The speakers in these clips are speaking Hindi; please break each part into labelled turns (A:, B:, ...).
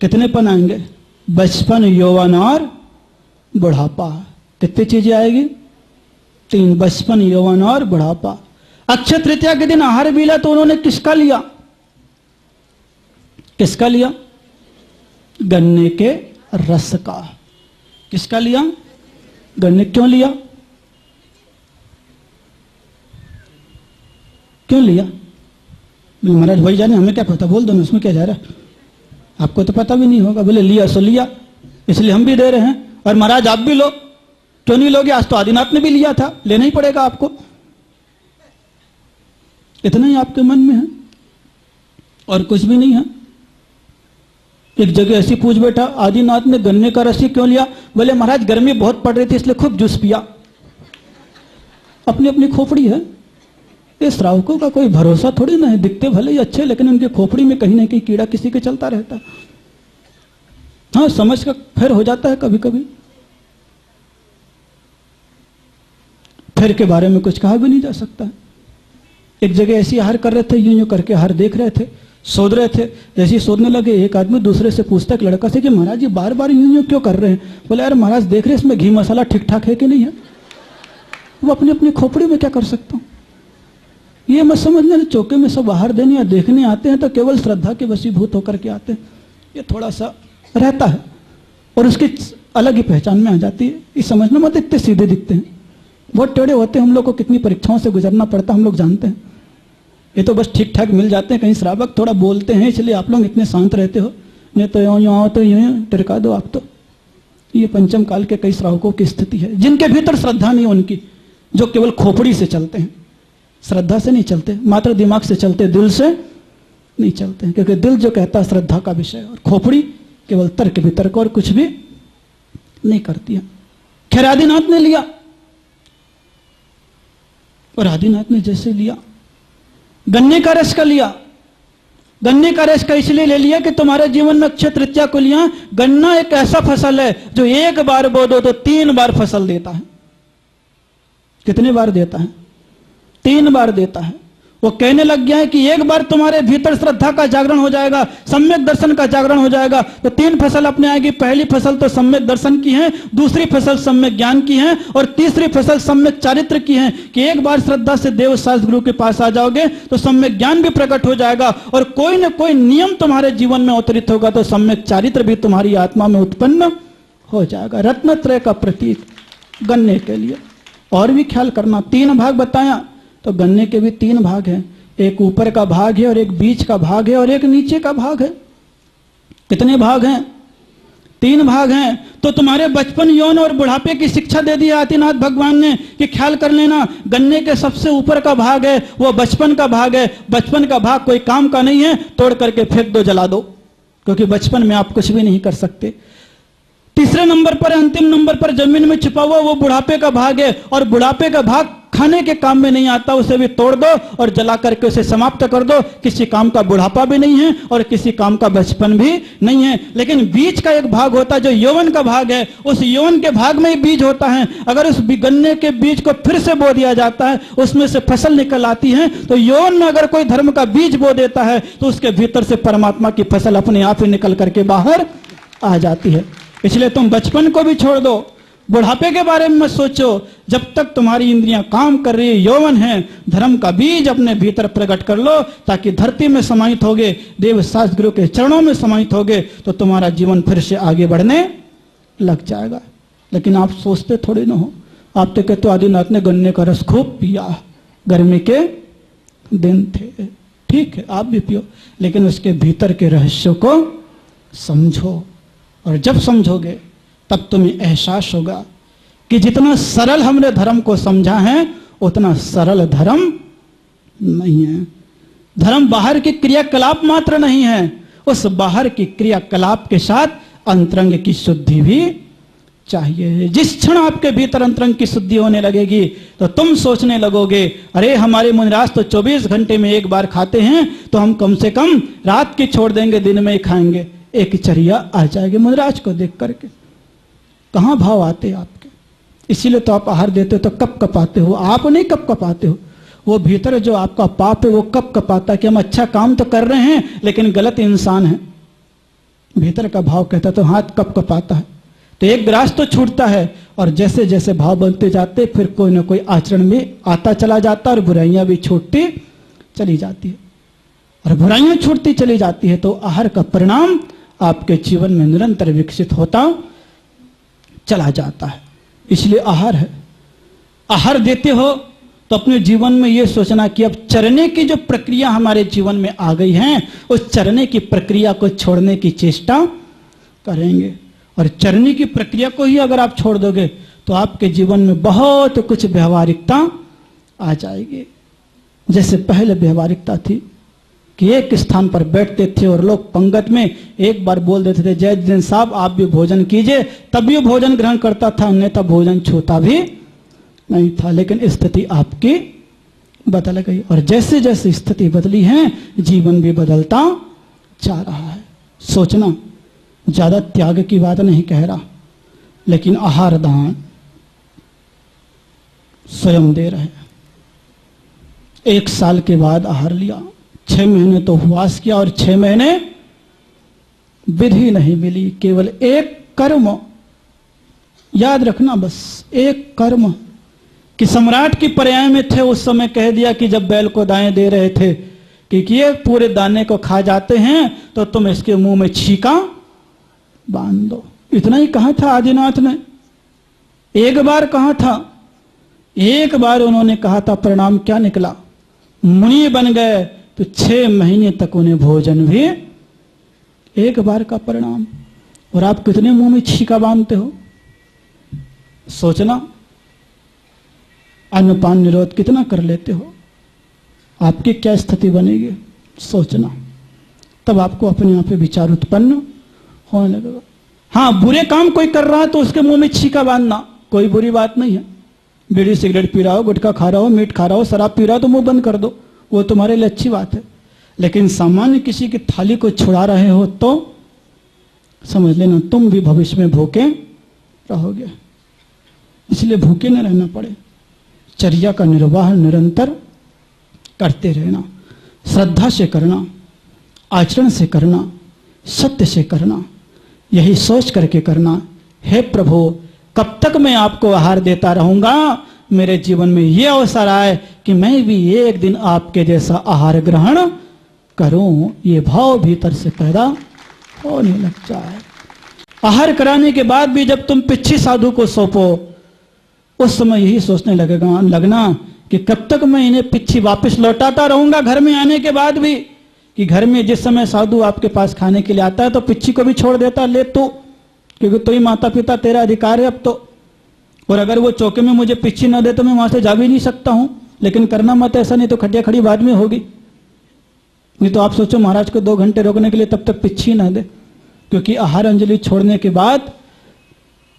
A: कितने पन आएंगे? बचपन, यौवन और बुढ़ापा। कितनी चीजें आएगी? 3, बचपन, यौवन और बुढ़ापा। अक्षय तृतीया के दिन आहार मिला तो उन्होंने किसका लिया? किसका लिया? गन्ने के रस का। किसका लिया? गन्ने। क्यों लिया? क्यों लिया? महाराज वही जाने, हमें क्या पता, बोल दो ना, उसमें क्या जा रहा है, आपको तो पता भी नहीं होगा। बोले लिया सो लिया, इसलिए हम भी दे रहे हैं। और महाराज आप भी लो। क्यों नहीं लोगे? आज तो आदिनाथ ने भी लिया था, लेना ही पड़ेगा आपको। इतना ही आपके मन में है और कुछ भी नहीं है। एक जगह ऐसी पूछ बैठा, आदिनाथ ने गन्ने का रस क्यों लिया? बोले महाराज गर्मी बहुत पड़ रही थी इसलिए खूब जूस पिया। अपनी अपनी खोपड़ी है। ये श्रावकों का कोई भरोसा थोड़ी ना है। दिखते भले ही अच्छे, लेकिन उनके खोपड़ी में कहीं ना कहीं कीड़ा किसी के चलता रहता है। हाँ, समझ का फिर हो जाता है कभी कभी। फिर के बारे में कुछ कहा भी नहीं जा सकता। एक जगह ऐसी आहार कर रहे थे, यूं यूं करके आहार देख रहे थे, सोच रहे थे। जैसे ही सोचने लगे, एक आदमी दूसरे से पूछता है, लड़का से, कि महाराज ये बार बार यूं यूं क्यों कर रहे हैं? बोले यार महाराज देख रहे इसमें घी मसाला ठीक ठाक है कि नहीं है। वो अपनी अपनी खोपड़ी में क्या कर सकता हूं। ये मत समझना चौके में सब आहार देने या देखने आते हैं तो केवल श्रद्धा के वशीभूत होकर के आते हैं। ये थोड़ा सा रहता है और उसकी अलग ही पहचान में आ जाती है। ये समझना मत इतने सीधे दिखते हैं, बहुत टेढ़े होते हैं। हम लोग को कितनी परीक्षाओं से गुजरना पड़ता है, हम लोग जानते हैं। ये तो बस ठीक ठाक मिल जाते हैं। कहीं श्रावक थोड़ा बोलते हैं इसलिए आप लोग इतने शांत रहते हो, नहीं तो यूं आओ तो यूं टिरका दो आप तो। ये पंचम काल के कई श्रावकों की स्थिति है, जिनके भीतर श्रद्धा नहीं उनकी, जो केवल खोपड़ी से चलते हैं। श्रद्धा से नहीं चलते, मात्र दिमाग से चलते, दिल से नहीं चलते हैं। क्योंकि दिल जो कहता है श्रद्धा का विषय, और खोपड़ी केवल तर्क वितर्क और कुछ भी नहीं करती है। खैर आदिनाथ ने लिया, और आदिनाथ ने जैसे लिया, गन्ने का रस का लिया। गन्ने का रस का इसलिए ले लिया कि तुम्हारे जीवन में अक्षय तृतीया को लिया। गन्ना एक ऐसा फसल है जो एक बार बो दो तो 3 बार फसल देता है। कितने बार देता है? 3 बार देता है। वो कहने लग गया है कि एक बार तुम्हारे भीतर श्रद्धा का जागरण हो जाएगा, सम्यक दर्शन का जागरण हो जाएगा, तो 3 फसल अपने आएगी। पहली फसल तो सम्यक दर्शन की है, दूसरी फसल सम्यक ज्ञान की है, और तीसरी फसल सम्यक चारित्र की है। कि एक बार श्रद्धा से देव शास्त्र गुरु के पास आ जाओगे तो सम्यक ज्ञान भी प्रकट हो जाएगा, और कोई न कोई नियम तुम्हारे जीवन में अवतरित होगा, तो सम्यक चारित्र भी तुम्हारी आत्मा में उत्पन्न हो जाएगा। रत्नत्रय का प्रतीक गन्ने के लिए। और भी ख्याल करना, 3 भाग बताया, तो गन्ने के भी 3 भाग हैं। एक ऊपर का भाग है, और एक बीच का भाग है, और एक नीचे का भाग है। कितने भाग हैं? 3 भाग हैं। तो तुम्हारे बचपन, यौवन और बुढ़ापे की शिक्षा दे दी आदिनाथ भगवान ने कि ख्याल कर लेना, गन्ने के सबसे ऊपर का भाग है वो बचपन का भाग है। बचपन का भाग कोई काम का नहीं है, तोड़ करके फेंक दो, जला दो, क्योंकि बचपन में आप कुछ भी नहीं कर सकते। तीसरे नंबर पर, अंतिम नंबर पर जमीन में छिपा हुआ वो बुढ़ापे का भाग है, और बुढ़ापे का भाग खाने के काम में नहीं आता, उसे भी तोड़ दो और जला करके उसे समाप्त कर दो। किसी काम का बुढ़ापा भी नहीं है और किसी काम का बचपन भी नहीं है। लेकिन बीच का एक भाग होता है जो यौवन का भाग है। उस यौवन के भाग में ही बीज होता है। अगर उस गन्ने के बीज को फिर से बो दिया जाता है, उसमें से फसल निकल आती है। तो यौवन में अगर कोई धर्म का बीज बो देता है तो उसके भीतर से परमात्मा की फसल अपने आप ही निकल करके बाहर आ जाती है। इसलिए तुम बचपन को भी छोड़ दो, बुढ़ापे के बारे में मत सोचो। जब तक तुम्हारी इंद्रियां काम कर रही है, यौवन है, धर्म का बीज अपने भीतर प्रकट कर लो, ताकि धरती में समाहित होगे, देव शास्त्र गुरु के चरणों में समाहित होगे, तो तुम्हारा जीवन फिर से आगे बढ़ने लग जाएगा। लेकिन आप सोचते थोड़ी ना हो। आप तो कहते हो आदिनाथ ने गन्ने का रस खूब पिया, गर्मी के दिन थे। ठीक है, आप भी पियो, लेकिन उसके भीतर के रहस्यों को समझो। और जब समझोगे तब तुम्हें एहसास होगा कि जितना सरल हमने धर्म को समझा है उतना सरल धर्म नहीं है। धर्म बाहर की क्रियाकलाप मात्र नहीं है, उस बाहर की क्रियाकलाप के साथ अंतरंग की शुद्धि भी चाहिए। जिस क्षण आपके भीतर अंतरंग की शुद्धि होने लगेगी तो तुम सोचने लगोगे, अरे हमारे मुनिराज तो 24 घंटे में एक बार खाते हैं, तो हम कम से कम रात की छोड़ देंगे, दिन में ही खाएंगे। एक चर्या आ जाएगी मुनिराज को देख करके। कहां भाव आते आपके? इसीलिए तो आप आहार देते हो तो कप कपाते हो। आप नहीं कप कपाते हो, वो भीतर जो आपका पाप है वो कप कपाता कि हम अच्छा काम तो कर रहे हैं लेकिन गलत इंसान है। भीतर का भाव कहता तो हाथ कप कपाता है। तो एक ग्रास तो छूटता है और जैसे जैसे भाव बनते जाते फिर कोई ना कोई आचरण में आता चला जाता और बुराइयां भी छूटती चली जाती है और बुराइयां छूटती चली जाती है। तो आहार का परिणाम आपके जीवन में निरंतर विकसित होता चला जाता है। इसलिए आहार है। आहार देते हो तो अपने जीवन में यह सोचना कि अब चरने की जो प्रक्रिया हमारे जीवन में आ गई है उस चरने की प्रक्रिया को छोड़ने की चेष्टा करेंगे। और चरने की प्रक्रिया को ही अगर आप छोड़ दोगे तो आपके जीवन में बहुत कुछ व्यवहारिकता आ जाएगी। जैसे पहले व्यवहारिकता थी कि एक स्थान पर बैठते थे और लोग पंगत में एक बार बोल देते थे जय दिन साहब आप भी भोजन कीजिए, तभी वो भोजन ग्रहण करता था, अन्यथा भोजन छूता भी नहीं था। लेकिन स्थिति आपकी बदल गई और जैसे जैसे स्थिति बदली है जीवन भी बदलता जा रहा है। सोचना, ज्यादा त्याग की बात नहीं कह रहा, लेकिन आहार दान स्वयं दे रहे। 1 साल के बाद आहार लिया, 6 महीने तो उपवास किया और 6 महीने विधि नहीं मिली, केवल एक कर्म। याद रखना बस एक कर्म कि सम्राट की पर्याय में थे उस समय कह दिया कि जब बैल को दाएं दे रहे थे कि ये पूरे दाने को खा जाते हैं तो तुम इसके मुंह में छीका बांध दो। इतना ही कहा था आदिनाथ ने, एक बार कहा था। एक बार उन्होंने कहा था, परिणाम क्या निकला? मुनि बन गए तो 6 महीने तक उन्हें भोजन भी, एक बार का परिणाम। और आप कितने मुंह में छीका बांधते हो? सोचना, अन्नपान निरोध कितना कर लेते हो? आपकी क्या स्थिति बनेगी? सोचना, तब आपको अपने आप पे विचार उत्पन्न होने लगेगा। हाँ, बुरे काम कोई कर रहा है तो उसके मुंह में छीका बांधना कोई बुरी बात नहीं है। बीड़ी सिगरेट पी रहा हो, गुटखा खा रहा हो, मीट खा रहा हो, शराब पी रहा हो तो मुंह बंद कर दो, वो तुम्हारे लिए अच्छी बात है। लेकिन सामान्य किसी की थाली को छुड़ा रहे हो तो समझ लेना तुम भी भविष्य में भूखे रहोगे। इसलिए भूखे न रहना पड़े, चर्या का निर्वाह निरंतर करते रहना, श्रद्धा से करना, आचरण से करना, सत्य से करना, यही सोच करके करना। हे प्रभु, कब तक मैं आपको आहार देता रहूंगा? मेरे जीवन में यह अवसर आए कि मैं भी एक दिन आपके जैसा आहार ग्रहण करूं। ये भाव भीतर से पैदा होने लग जाए। आहार कराने के बाद भी जब तुम पिच्छी साधु को सौंपो उस समय यही सोचने लगना कि कब तक मैं इन्हें पिच्छी वापस लौटाता रहूंगा घर में आने के बाद भी। कि घर में जिस समय साधु आपके पास खाने के लिए आता है तो पिच्छी को भी छोड़ देता, ले तो, क्योंकि तो ही माता पिता तेरा अधिकार है अब तो। और अगर वो चौके में मुझे पिच्छी न दे तो मैं वहां से जा भी नहीं सकता हूं। लेकिन करना मत ऐसा, नहीं तो खटिया खड़ी बाद में होगी। नहीं तो आप सोचो महाराज को 2 घंटे रोकने के लिए तब तक पिच्छी ना दे। क्योंकि आहार अंजलि छोड़ने के बाद,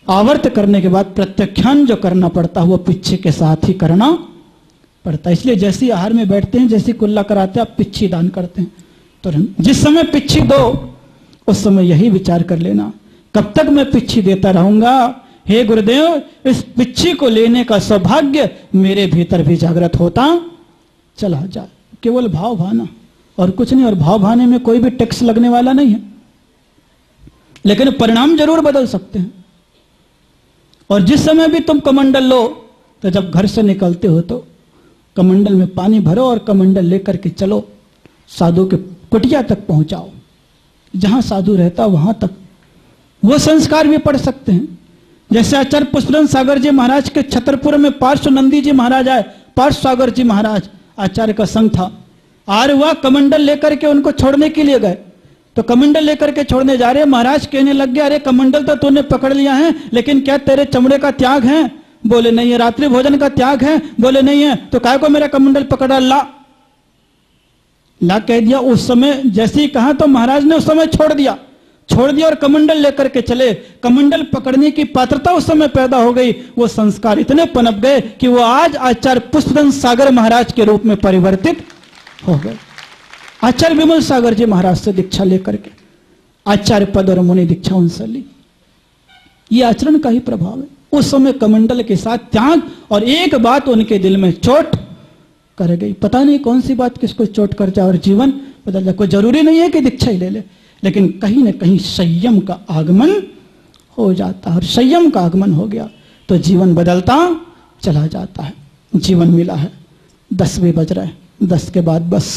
A: आवर्त करने के बाद प्रत्याख्यान जो करना पड़ता है वो पिच्छी के साथ ही करना पड़ता है। इसलिए जैसे आहार में बैठते हैं, जैसी कुल्ला कराते हैं, आप पिच्छी दान करते हैं तो जिस समय पिच्छी दो उस समय यही विचार कर लेना, कब तक मैं पिच्छी देता रहूंगा? हे गुरुदेव, इस पिच्छी को लेने का सौभाग्य मेरे भीतर भी जागृत होता चला जाए। केवल भाव भाना और कुछ नहीं। और भाव भाने में कोई भी टैक्स लगने वाला नहीं है, लेकिन परिणाम जरूर बदल सकते हैं। और जिस समय भी तुम कमंडल लो तो जब घर से निकलते हो तो कमंडल में पानी भरो और कमंडल लेकर के चलो, साधु के कुटिया तक पहुंचाओ, जहां साधु रहता वहां तक। वो संस्कार भी पढ़ सकते हैं। जैसे आचार्य पुष्पन सागर जी महाराज के छतरपुर में पार्श्व नंदी जी महाराज आए, पार्श्व सागर जी महाराज आचार्य का संघ था। और वह कमंडल लेकर के उनको छोड़ने के लिए गए तो कमंडल लेकर के छोड़ने जा रहे, महाराज कहने लग गया, अरे कमंडल तो तूने पकड़ लिया है, लेकिन क्या तेरे चमड़े का त्याग है? बोले नहीं है। रात्रि भोजन का त्याग है? बोले नहीं है। तो काय को मेरा कमंडल पकड़ा? ला कह दिया। उस समय जैसे ही कहा तो महाराज ने उस समय छोड़ दिया और कमंडल लेकर के चले। कमंडल पकड़ने की पात्रता उस समय पैदा हो गई। वो संस्कार इतने पनप गए कि वो आज आचार्य पुष्पन सागर महाराज के रूप में परिवर्तित हो गए। आचार्य विमल सागर जी महाराज से दीक्षा लेकर के आचार्य पद और मुनि दीक्षा उनसे ली। ये आचरण का ही प्रभाव है। उस समय कमंडल के साथ त्याग और एक बात उनके दिल में चोट कर गई। पता नहीं कौन सी बात किसको चोट कर जाए और जीवन बदल जाए। कोई जरूरी नहीं है कि दीक्षा ही ले ले, लेकिन कहीं ना कहीं संयम का आगमन हो जाता है, और संयम का आगमन हो गया तो जीवन बदलता चला जाता है। जीवन मिला है, 10 भी बज रहे हैं, 10 के बाद बस